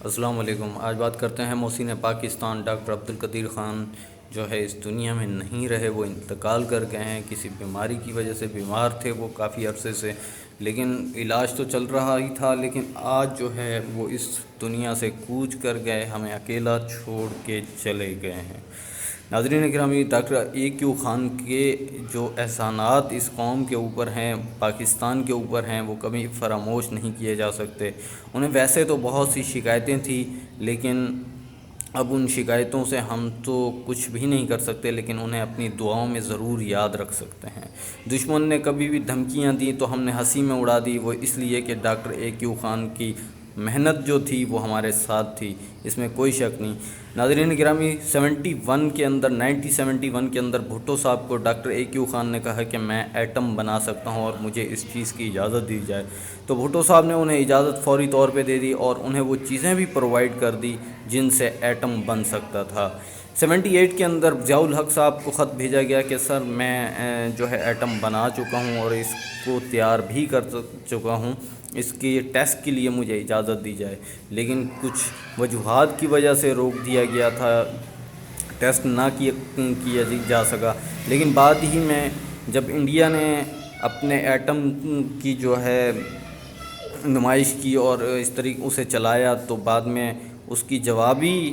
السلام علیکم۔ آج بات کرتے ہیں محسن پاکستان ڈاکٹر عبدالقدیر خان جو ہے اس دنیا میں نہیں رہے، وہ انتقال کر گئے ہیں۔ کسی بیماری کی وجہ سے بیمار تھے وہ کافی عرصے سے، لیکن علاج تو چل رہا ہی تھا، لیکن آج جو ہے وہ اس دنیا سے کوچ کر گئے، ہمیں اکیلا چھوڑ کے چلے گئے ہیں۔ ناظرین گرامی، ڈاکٹر A.Q خان کے جو احسانات اس قوم کے اوپر ہیں، پاکستان کے اوپر ہیں، وہ کبھی فراموش نہیں کیے جا سکتے۔ انہیں ویسے تو بہت سی شکایتیں تھیں، لیکن اب ان شکایتوں سے ہم تو کچھ بھی نہیں کر سکتے، لیکن انہیں اپنی دعاؤں میں ضرور یاد رکھ سکتے ہیں۔ دشمن نے کبھی بھی دھمکیاں دیں تو ہم نے ہنسی میں اڑا دی، وہ اس لیے کہ ڈاکٹر A.Q خان کی محنت جو تھی وہ ہمارے ساتھ تھی، اس میں کوئی شک نہیں۔ ناظرین گرامی، 1971 کے اندر بھٹو صاحب کو ڈاکٹر A.Q خان نے کہا کہ میں ایٹم بنا سکتا ہوں اور مجھے اس چیز کی اجازت دی جائے، تو بھٹو صاحب نے انہیں اجازت فوری طور پہ دے دی اور انہیں وہ چیزیں بھی پرووائڈ کر دی جن سے ایٹم بن سکتا تھا۔ 78 کے اندر ضیاء الحق صاحب کو خط بھیجا گیا کہ سر میں جو ہے ایٹم بنا چکا ہوں اور اس کو تیار بھی کر چکا ہوں، اس کے ٹیسٹ کے لیے مجھے اجازت دی جائے، لیکن کچھ وجوہات کی وجہ سے روک دیا گیا تھا، ٹیسٹ نہ کیا جا سکا۔ لیکن بعد ہی میں جب انڈیا نے اپنے ایٹم کی جو ہے نمائش کی اور اس طریقے اسے چلایا، تو بعد میں اس کی جوابی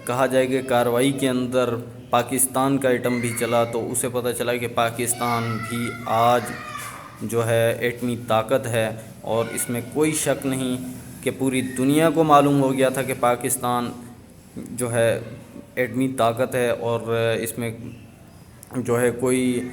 کہا جائے کہ کارروائی کے اندر پاکستان کا ایٹم بھی چلا، تو اسے پتہ چلا کہ پاکستان بھی آج جو ہے ایٹمی طاقت ہے، اور اس میں کوئی شک نہیں کہ پوری دنیا کو معلوم ہو گیا تھا کہ پاکستان جو ہے ایٹمی طاقت ہے، اور اس میں جو ہے کوئی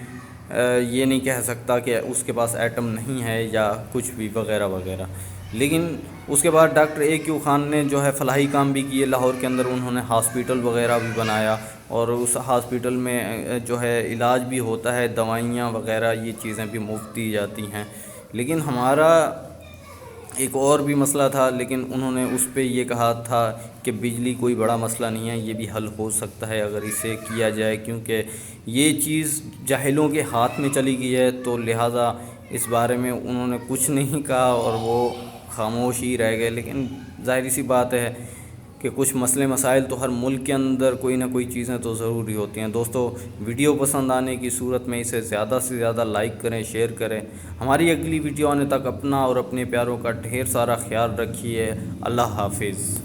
یہ نہیں کہہ سکتا کہ اس کے پاس ایٹم نہیں ہے یا کچھ بھی وغیرہ وغیرہ۔ لیکن اس کے بعد ڈاکٹر A.Q خان نے جو ہے فلاحی کام بھی کیے، لاہور کے اندر انہوں نے ہاسپیٹل وغیرہ بھی بنایا، اور اس ہاسپیٹل میں جو ہے علاج بھی ہوتا ہے، دوائیاں وغیرہ یہ چیزیں بھی مفت دی جاتی ہیں۔ لیکن ہمارا ایک اور بھی مسئلہ تھا، لیکن انہوں نے اس پہ یہ کہا تھا کہ بجلی کوئی بڑا مسئلہ نہیں ہے، یہ بھی حل ہو سکتا ہے اگر اسے کیا جائے، کیونکہ یہ چیز جاہلوں کے ہاتھ میں چلی گئی ہے، تو لہٰذا اس بارے میں انہوں نے کچھ نہیں کہا اور وہ خاموش ہی رہ گئے۔ لیکن ظاہر سی بات ہے کہ کچھ مسئلے مسائل تو ہر ملک کے اندر کوئی نہ کوئی چیزیں تو ضروری ہوتی ہیں۔ دوستو، ویڈیو پسند آنے کی صورت میں اسے زیادہ سے زیادہ لائک کریں، شیئر کریں۔ ہماری اگلی ویڈیو آنے تک اپنا اور اپنے پیاروں کا ڈھیر سارا خیال رکھیے۔ اللہ حافظ۔